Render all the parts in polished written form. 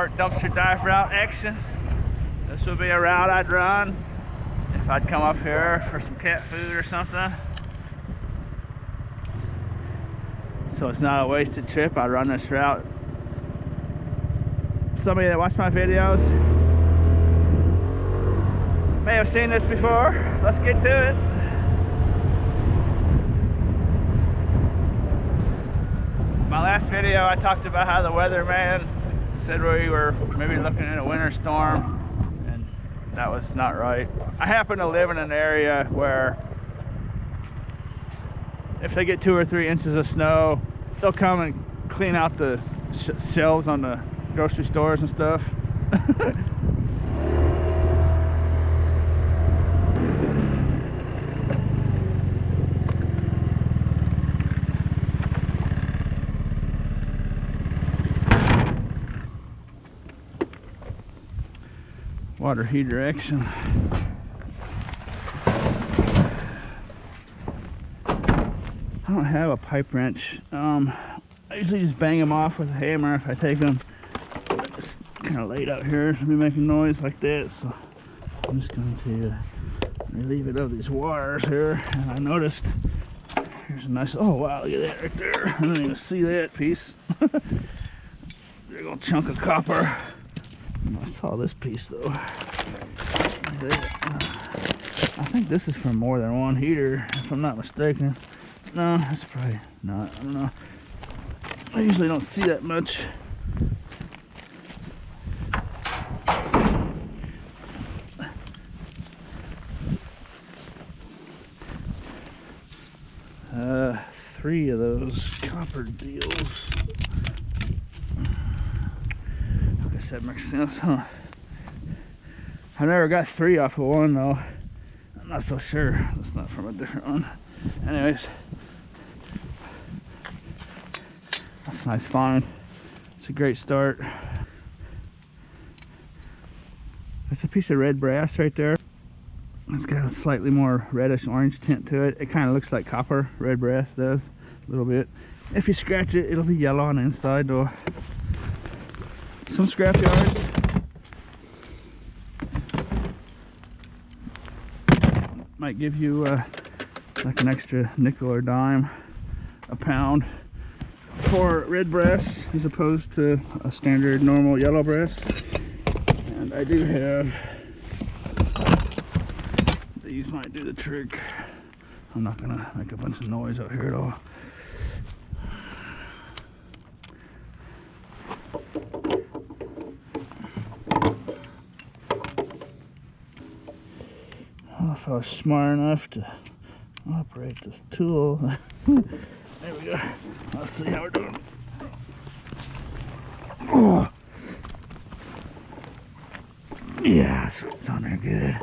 more dumpster dive route action. This would be a route I'd run if I'd come up here for some cat food or something. So it's not a wasted trip. I'd run this route. Somebody that watched my videos may have seen this before. Let's get to it. My last video, I talked about how the weatherman said we were maybe looking at a winter storm, and that was not right. I happen to live in an area where if they get 2 or 3 inches of snow, they'll come and clean out the shelves on the grocery stores and stuff. Water heater action. I don't have a pipe wrench. I usually just bang them off with a hammer if I take them. It's kind of late out here to be making noise like that, so I'm just going to relieve it of these wires here. And I noticed here's a nice, oh wow, look at that right there. I didn't even see that piece. Big old chunk of copper. I saw this piece though. I think this is from more than one heater, if I'm not mistaken. No, that's probably not. I don't know. I usually don't see that much. Three of those copper deals. I guess that makes sense, huh? I never got 3 off of one though. I'm not so sure. That's not from a different one. Anyways, that's a nice find. It's a great start. That's a piece of red brass right there. It's got a slightly more reddish orange tint to it. It kind of looks like copper. Red brass does a little bit. If you scratch it, it'll be yellow on the inside though. Some scrap yards. Might give you like an extra nickel or dime a pound for red brass as opposed to a standard normal yellow brass. And I do have these, might do the trick. I'm not gonna make a bunch of noise out here at all. If I was smart enough to operate this tool. There we go. Let's see how we're doing. Oh. Yeah, it's on there good.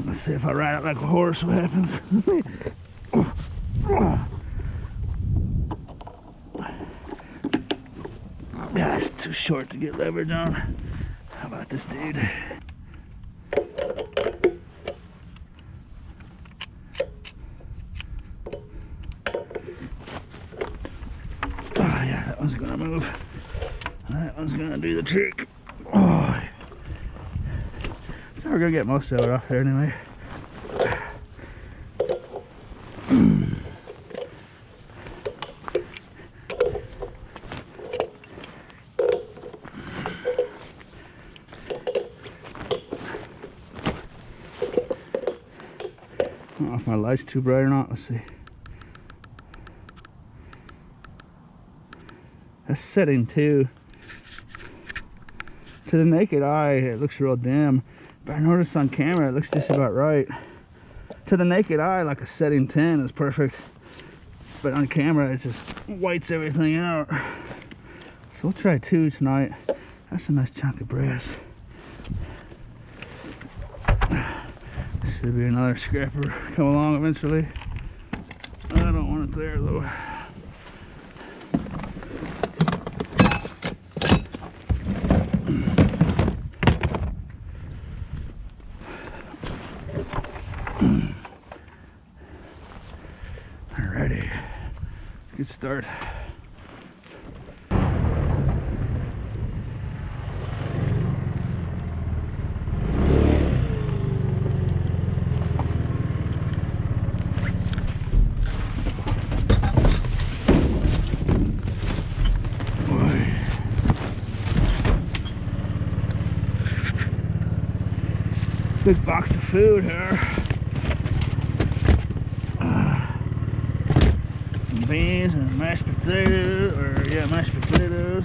Let's see if I ride it like a horse, what happens. Yeah, it's too short to get leverage on. How about this dude? Oh yeah, that one's gonna move. That one's gonna do the trick. Oh. So we're gonna get most of it off there anyway. I don't know if my light's too bright or not. Let's see. That's setting 2. To the naked eye, it looks real dim, but I noticed on camera it looks just about right. To the naked eye, like a setting 10 is perfect, but on camera it just whites everything out. So we'll try 2 tonight. That's a nice chunk of brass. Should be another scrapper come along eventually. I don't want it there though. start. Big box of food here. Some beans and mashed potatoes, mashed potatoes.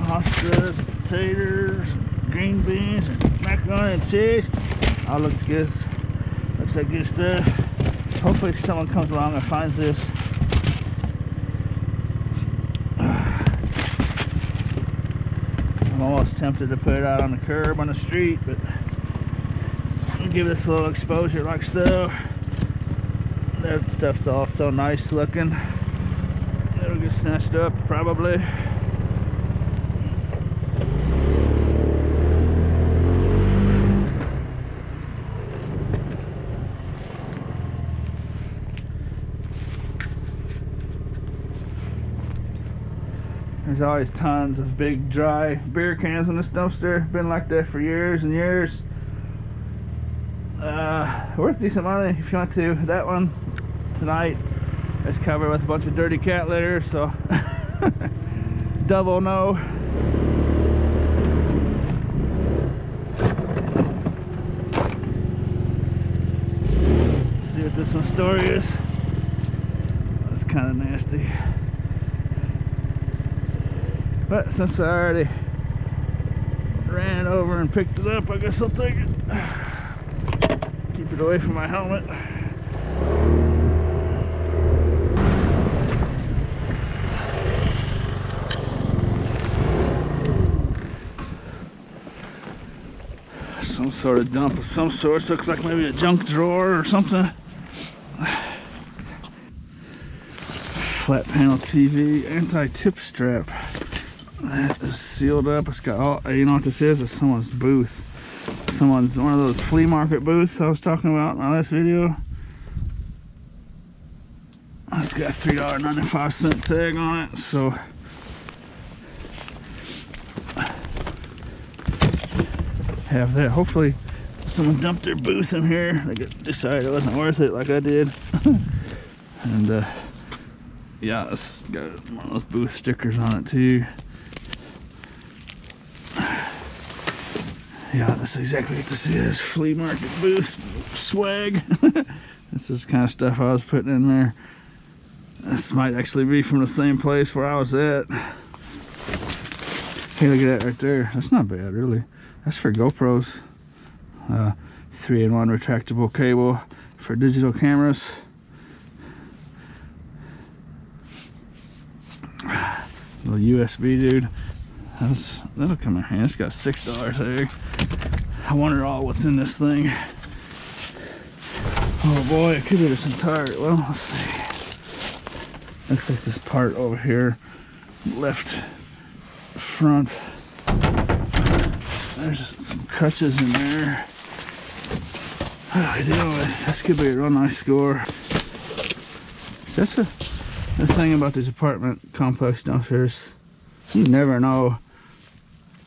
Pastas and potatoes, and green beans and macaroni and cheese. All looks good. Looks like good stuff. Hopefully someone comes along and finds this. I'm almost tempted to put it out on the curb on the street, but I'll give this a little exposure like so. That stuff's all so nice looking. It'll get snatched up probably. There's always tons of big dry beer cans in this dumpster. Been like that for years and years. Worth decent money if you want to. That one tonight is covered with a bunch of dirty cat litter, so double no. Let's see what this one's story is. That's kind of nasty. But since I already ran over and picked it up, I guess I'll take it. Keep it away from my helmet. Some sort of dump of some sort. Looks like maybe a junk drawer or something. Flat panel TV, anti-tip strap. That is sealed up. It's got all, you know what this is? It's someone's booth. One of those flea market booths I was talking about in my last video. It's got a $3.95 tag on it, so have that. Hopefully someone dumped their booth in here. They decided it wasn't worth it like I did. And yeah, it's got one of those booth stickers on it too. Yeah, that's exactly what this is. Flea market booth swag. This is the kind of stuff I was putting in there. This might actually be from the same place where I was at. Hey, look at that right there. That's not bad, really. That's for GoPros. 3-in-1 retractable cable for digital cameras. Little USB, dude. That'll come in handy. It's got $6 there. I wonder what's in this thing. Oh boy, it could be this entire. Well, let's see. Looks like this part over here, left front. There's some crutches in there. This could be a real nice score. So that's the thing about these apartment complex dumpsters. You never know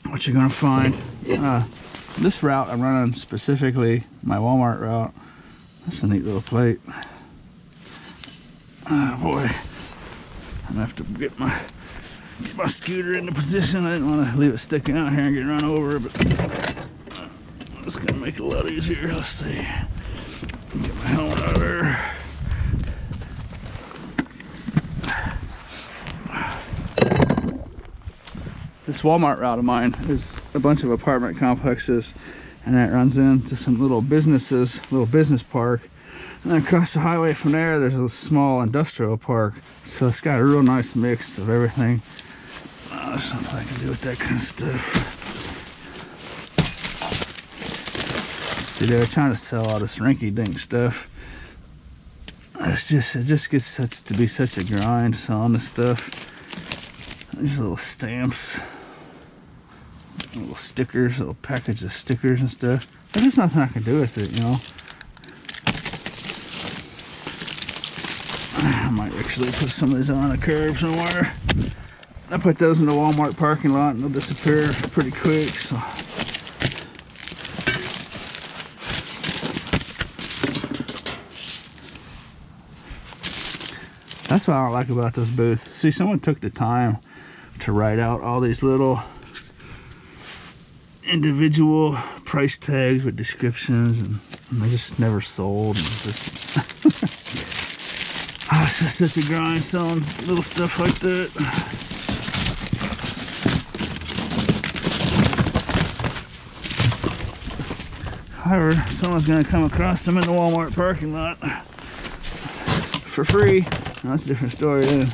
what you're gonna find. This route I'm running specifically, my Walmart route. That's a neat little plate. Oh boy, I'm gonna have to get my scooter into position. I didn't want to leave it sticking out here and get run over, but it's gonna make it a lot easier. Let's see. Get my helmet out of there. This Walmart route of mine is a bunch of apartment complexes, and that runs into some little businesses, little business park. And then across the highway from there, there's a small industrial park. So it's got a real nice mix of everything. There's something I can do with that kind of stuff. See, they're trying to sell all this rinky-dink stuff. It just gets to be such a grind selling this stuff. These little stamps, little stickers, little package of stickers and stuff. There's nothing I can do with it, you know. actually put some of these on a curb somewhere. I put those in the Walmart parking lot and they'll disappear pretty quick. So that's what I don't like about those booths. See, someone took the time to write out all these little individual price tags with descriptions, and they just never sold. And just it's just such a grind selling little stuff like that. However, someone's gonna come across them in the Walmart parking lot for free. Now, that's a different story then.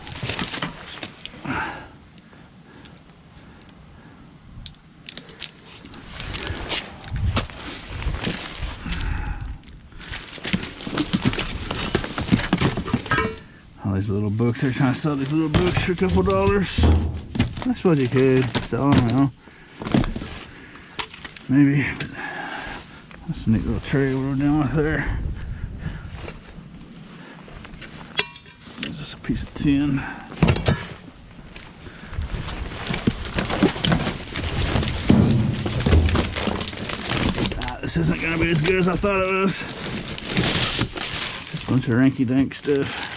All these little books, they're trying to sell these little books for a couple dollars. I suppose you could sell them, you know. Maybe. That's a neat little tray we're doing with there. There's just a piece of tin. This isn't going to be as good as I thought it was. It's just a bunch of rinky-dink stuff.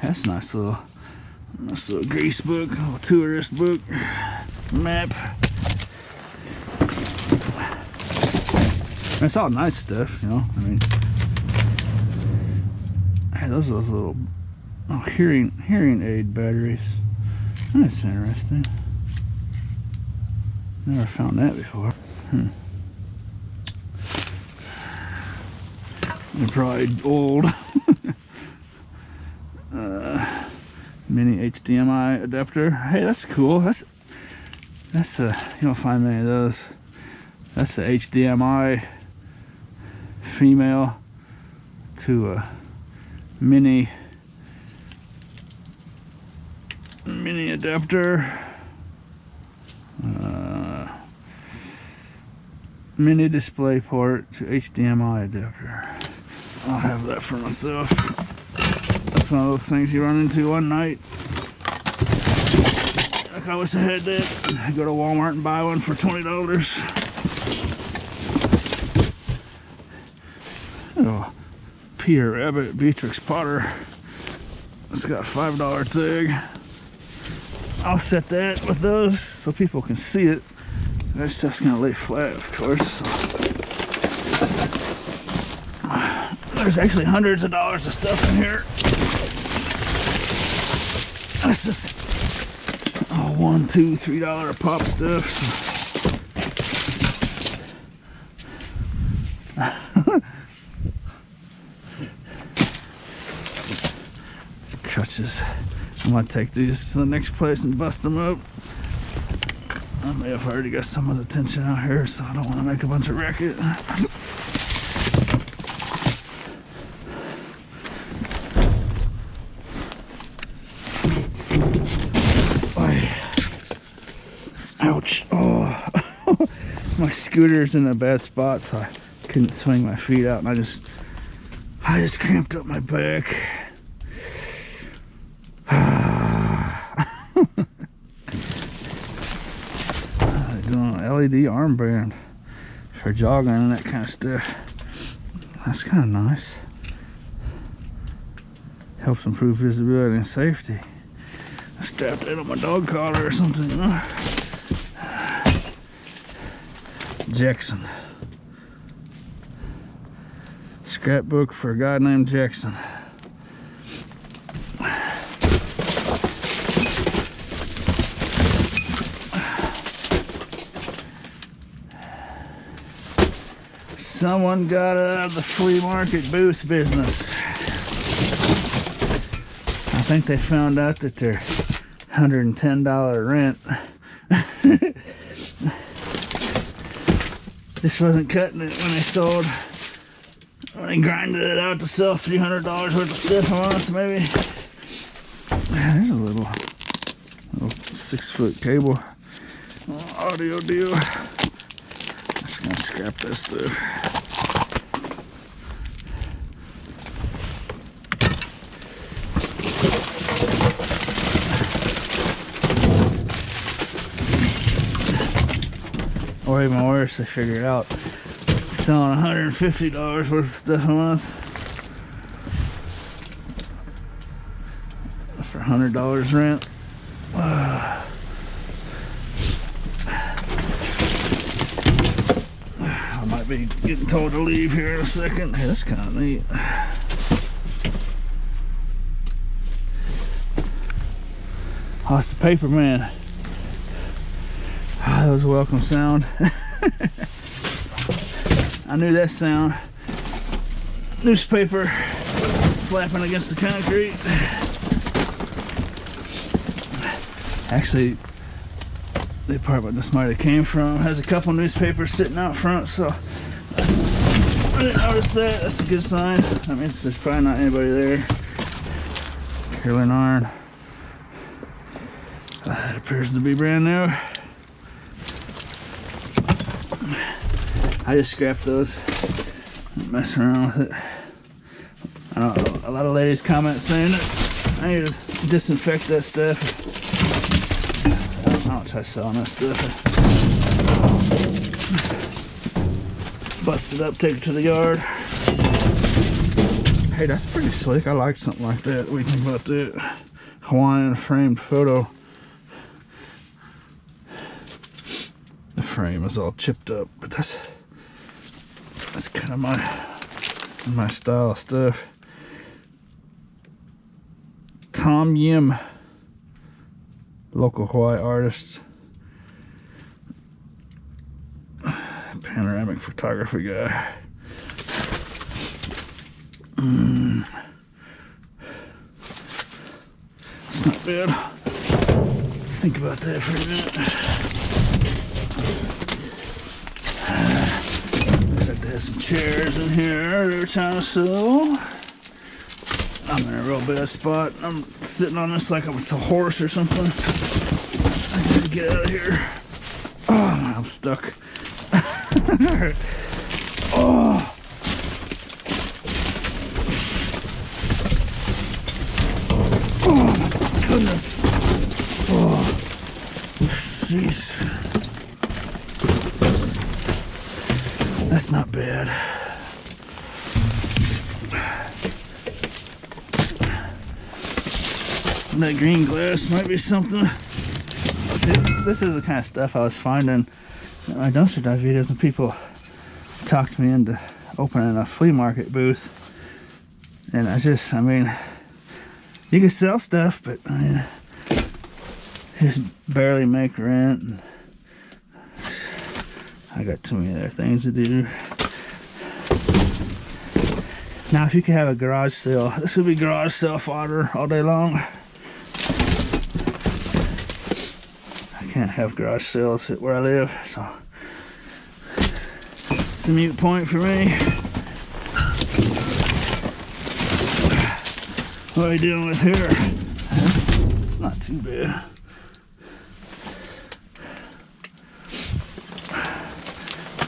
That's a nice little grease book, a little tourist book, map. It's all nice stuff, you know. I mean, hey, those are those little hearing aid batteries. That's interesting. Never found that before. They're probably old. Mini HDMI adapter. Hey, that's cool. That's you don't find many of those. That's a HDMI female to a mini adapter. Mini display port to HDMI adapter. I'll have that for myself. That's one of those things you run into one night. Like, I wish I had that. I go to Walmart and buy one for $20. Oh, Peter Rabbit, Beatrix Potter. It's got a $5 tag. I'll set that with those so people can see it. That stuff's gonna lay flat, of course. So. There's actually hundreds of dollars of stuff in here. That's just $1, $2, $3 a pop stuff. Crutches. I'm gonna take these to the next place and bust them up. I may have already got someone's attention out here, so I don't want to make a bunch of racket. Ouch. Oh. My scooter's in a bad spot, so I couldn't swing my feet out, and I just cramped up my back. Doing an LED armband for jogging and that kind of stuff. That's kind of nice. Helps improve visibility and safety. I strapped that on my dog collar or something, you know? Jackson. Scrapbook for a guy named Jackson. Someone got out of the flea market booth business. I think they found out that their $110 rent this wasn't cutting it when they grinded it out to sell $300 worth of stuff a month, maybe. There's a little 6-foot cable audio deal. Just gonna scrap this stuff. Or even worse, they figured out selling $150 worth of stuff a month for $100 rent. I might be getting told to leave here in a second. Hey, that's kind of neat. Oh, it's the paper man. Oh, that was a welcome sound. I knew that sound. Newspaper slapping against the concrete. Actually, the apartment this might have came from has a couple newspapers sitting out front, so I didn't notice that. That's a good sign. That means there's probably not anybody there. Curling iron. It appears to be brand new. I just scrapped those. Don't mess around with it. I know a lot of ladies comment saying that I need to disinfect that stuff. I don't try selling that stuff. Bust it up, take it to the yard. Hey, that's pretty slick. I like something like that. What do you think about that? Hawaiian framed photo. The frame is all chipped up, but that's kind of my style of stuff. Tom Yim, local Hawaii artist, panoramic photography guy. It's not bad. Think about that for a minute. Looks like they have some chairs in here they're trying to sell. I'm in a real bad spot. I'm sitting on this like it's a horse or something. I gotta get out of here. Oh, I'm stuck. Oh. Oh my goodness. Oh, sheesh. That's not bad. That green glass might be something. See, this is the kind of stuff I was finding in my dumpster dive videos, and people talked me into opening a flea market booth. And I mean, you can sell stuff, but I mean, just barely make rent. And I got too many other things to do. Now, if you could have a garage sale, this would be garage sale fodder all day long. Can't have garage sales where I live, so it's a mute point for me. What are we dealing with here? It's not too bad.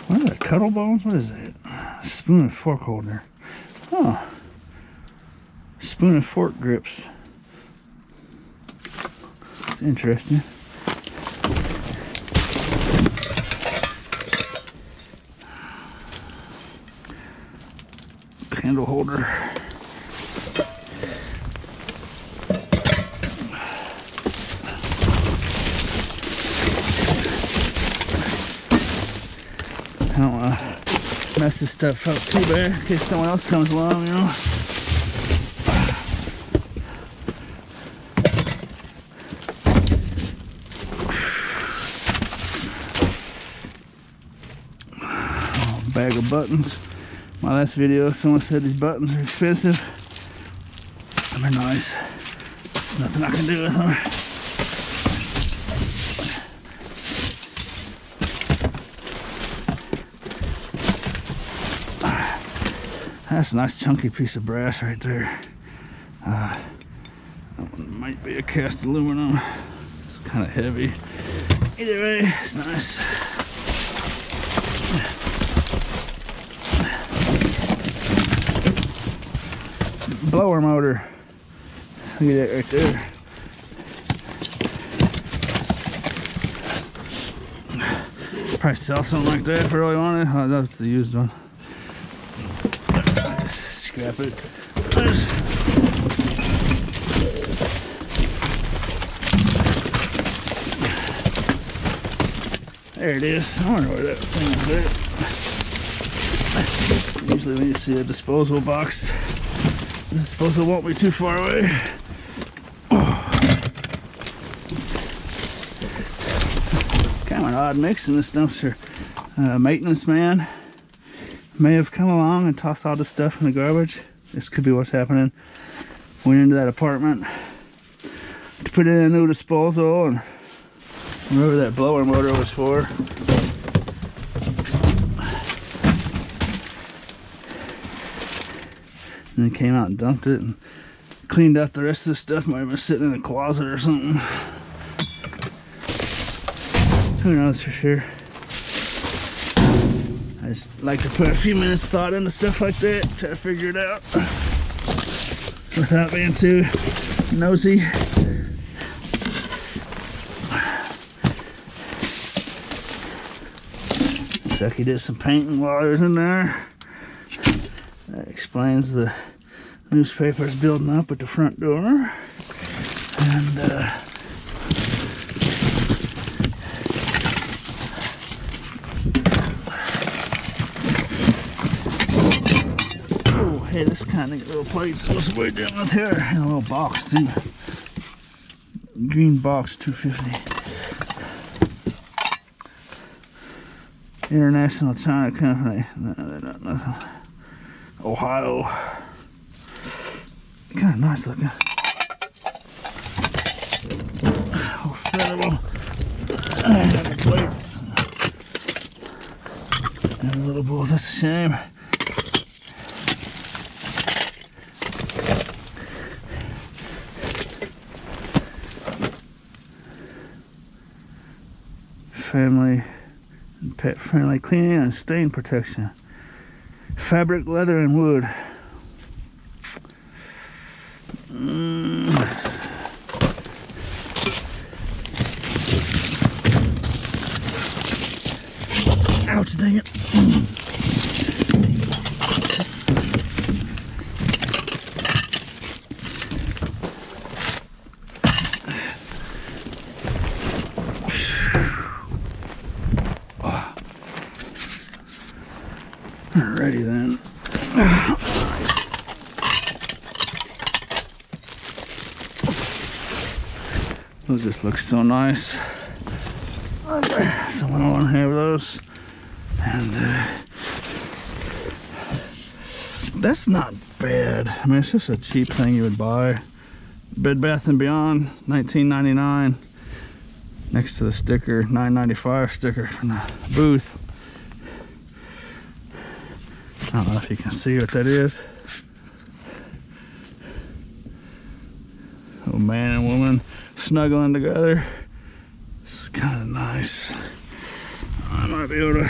What are that, cuddle bones? What is that? Spoon and fork holder. Oh, spoon and fork grips. It's interesting. Candle holder. I don't want to mess this stuff up too bad in case someone else comes along, you know. Bag of buttons. My last video, someone said these buttons are expensive. They're nice. There's nothing I can do with them. That's a nice chunky piece of brass right there. That one might be a cast aluminum. It's kind of heavy. Either way, it's nice. Blower motor. Look at that right there. Probably sell something like that if I really wanted. Oh, that's the used one. Just scrap it. There it is. I wonder where that thing is at. Usually when you see a disposal box, the disposal won't be too far away. Kind of an odd mix in this dumpster. Maintenance man may have come along and tossed all this stuff in the garbage. This could be what's happening. Went into that apartment to put in a new disposal and whatever that blower motor was for. And then came out and dumped it and cleaned up the rest of the stuff. Might have been sitting in a closet or something. Who knows for sure. I just like to put a few minutes thought into stuff like that, try to figure it out without being too nosy. Looks like he did some painting while he was in there. That explains the newspapers building up at the front door. And oh, hey, this kind of little plate's supposed to be down with here. And a little box too. Green box, $2.50. International China Company. No, they're not nothing. Ohio. Kind of nice looking. Whole set of them. The plates. And the little bowls. That's a shame. Family and pet friendly cleaning and stain protection. Fabric, leather, and wood. Ouch, dang it. Alrighty then. Those just look so nice. Someone will want to have those. And that's not bad. I mean, it's just a cheap thing you would buy. Bed Bath & Beyond, $19.99. Next to the sticker, $9.95 sticker from the booth. I don't know if you can see what that is. A man and woman snuggling together. It's kind of nice. I might be able to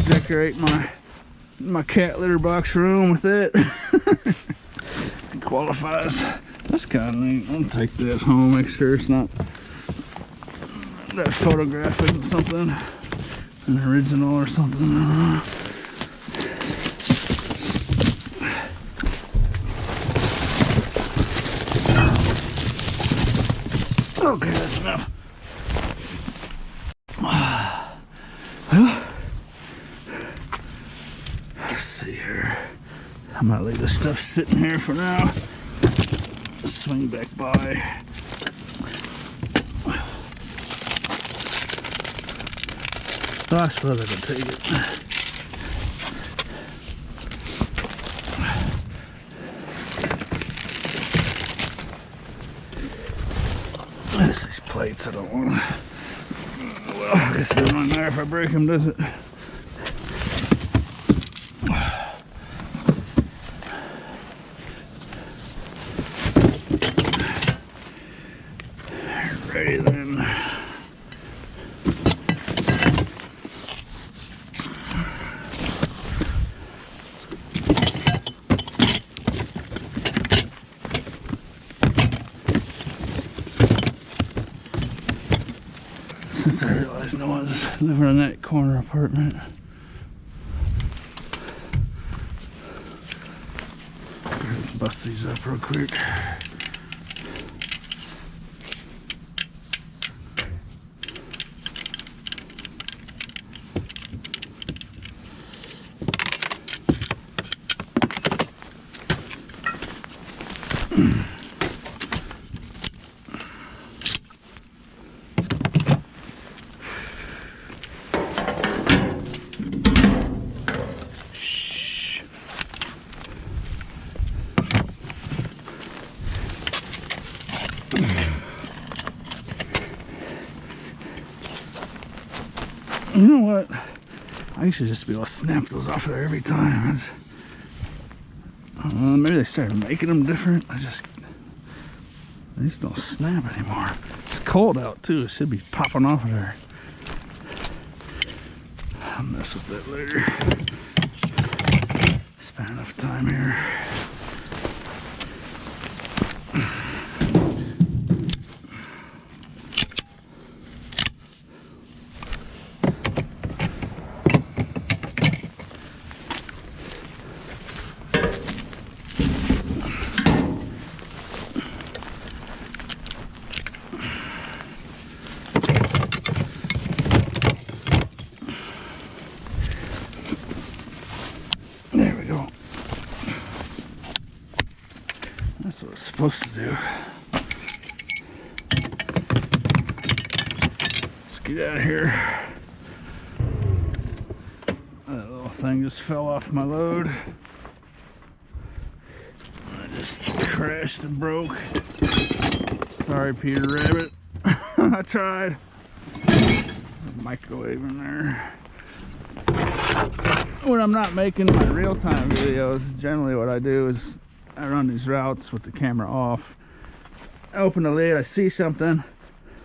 decorate my cat litter box room with it. It qualifies. That's kind of neat. I'll take this home, make sure it's not that photograph isn't something an original or something. Okay, that's enough. Let's see here. I might leave this stuff sitting here for now. Swing back by. Oh, I suppose I can take it. There's these plates I don't want. Well, I guess it doesn't really matter if I break them, does it? Ready then. since I realized no one's living in that corner apartment. Let's bust these up real quick. You know what? I used to just be able to snap those off there every time. I don't know, maybe they started making them different. They just don't snap anymore. It's cold out too. It should be popping off of there. I'll mess with that later. Spend enough time here. That's what it's supposed to do. Let's get out of here. That little thing just fell off my load. I just crashed and broke. Sorry, Peter Rabbit. I tried. Microwave in there. When I'm not making my real-time videos, generally what I do is I run these routes with the camera off. I open the lid, I see something,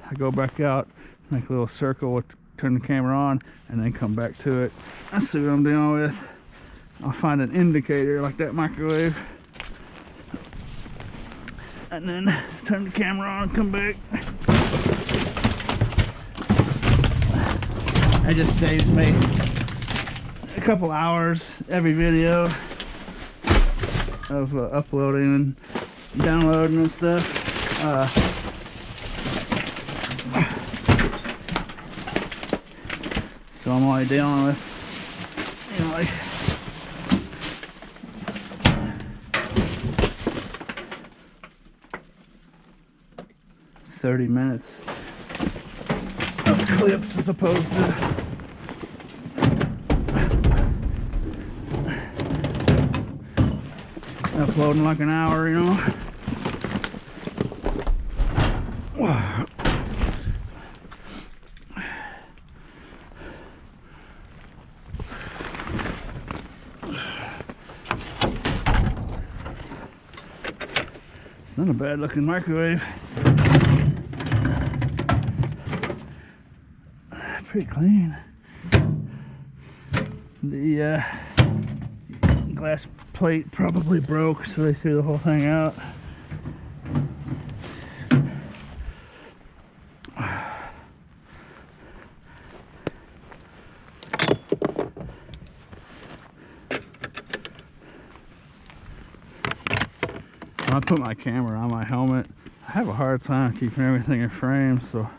I go back out, make a little circle, turn the camera on, and then come back to it. I see what I'm dealing with. I'll find an indicator like that microwave, and then turn the camera on and come back. That just saves me a couple hours every video of uploading and downloading and stuff. So I'm only dealing with, you know, like 30 minutes of clips as opposed to uploading like an hour, you know. It's not a bad looking microwave. Pretty clean. The glass plate probably broke, so they threw the whole thing out. When I put my camera on my helmet, I have a hard time keeping everything in frame, so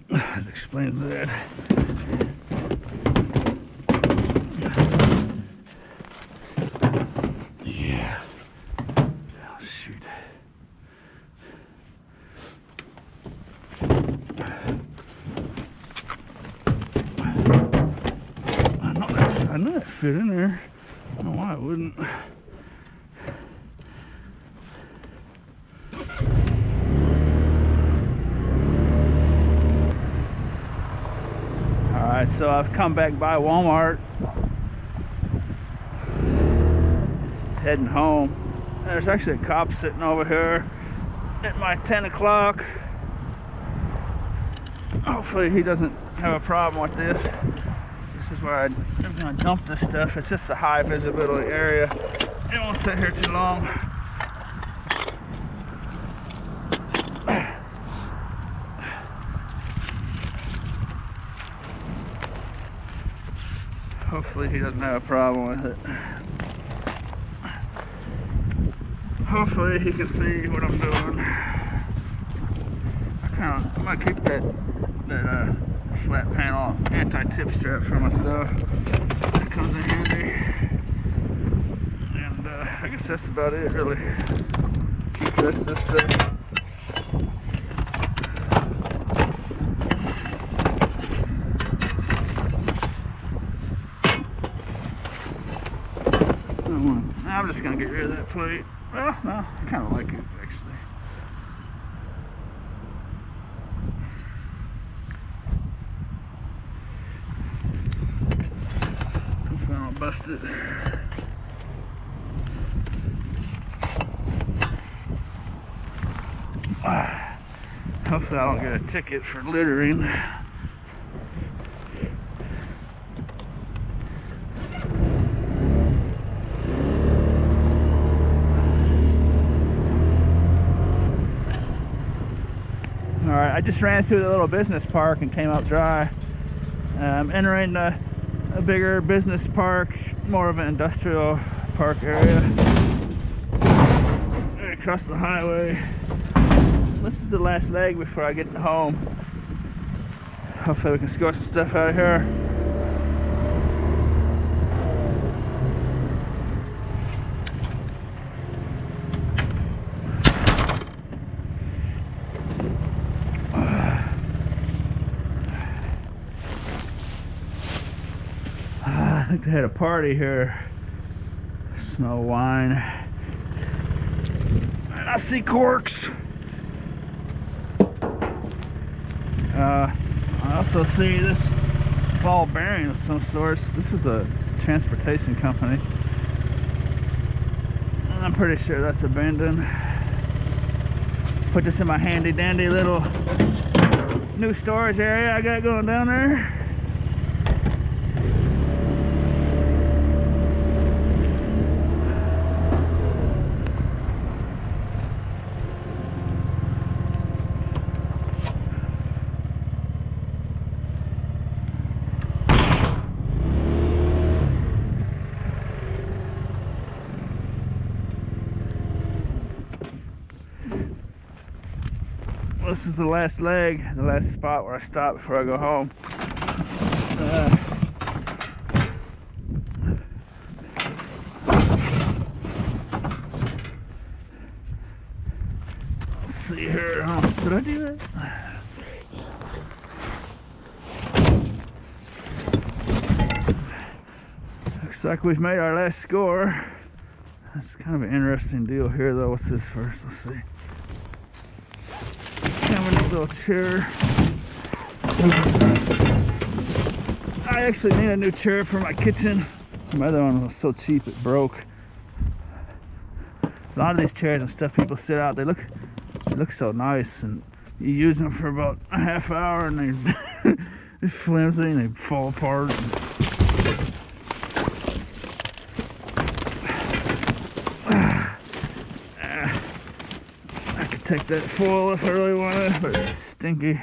that explains that. Yeah. Oh, shoot. I know that fit in there. I don't know why it wouldn't. Alright, so I've come back by Walmart, heading home. There's actually a cop sitting over here at my 10 o'clock. Hopefully he doesn't have a problem with this. This is where I'm going to dump this stuff. It's just a high visibility area. It won't sit here too long. hopefully he doesn't have a problem with it. Hopefully he can see what I'm doing. I might keep that flat panel anti-tip strap for myself. It comes in handy. And I guess that's about it, really. That's just stuff. I'm just gonna get rid of that plate. Well, no, I kind of like it actually. Hopefully I don't bust it. Hopefully I don't get a ticket for littering. Alright, I just ran through the little business park and came up dry. I'm entering a bigger business park, more of an industrial park area. Right across the highway. This is the last leg before I get home. Hopefully we can score some stuff out of here. I think they had a party here. I smell wine. And I see corks. I also see this ball bearing of some sorts. This is a transportation company. And I'm pretty sure that's abandoned. Put this in my handy dandy little new storage area I got going down there. This is the last leg, the last spot where I stop before I go home. Let's see here. Did I do that? Looks like we've made our last score. That's kind of an interesting deal here, though. What's this first? Let's see. Little chair. I actually need a new chair for my kitchen. My other one was so cheap it broke. A lot of these chairs and stuff people sit out, they look so nice, and you use them for about a half hour and they're flimsy and they fall apart. Take that foil if I really want it, but it's stinky.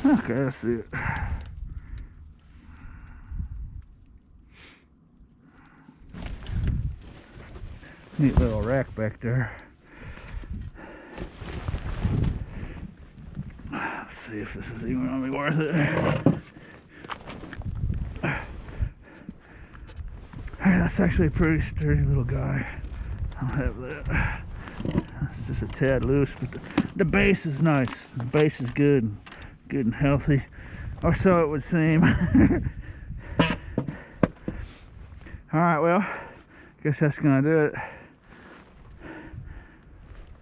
Okay, let's see it. Neat little rack back there. Let's see if this is even gonna be worth it. Hey, that's actually a pretty sturdy little guy. I'll have that. It's just a tad loose, but the base is nice. The base is good and healthy, or so it would seem. All right, well, guess that's gonna do it.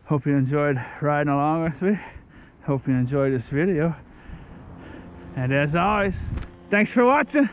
Hope you enjoyed riding along with me. Hope you enjoyed this video. And as always, thanks for watching.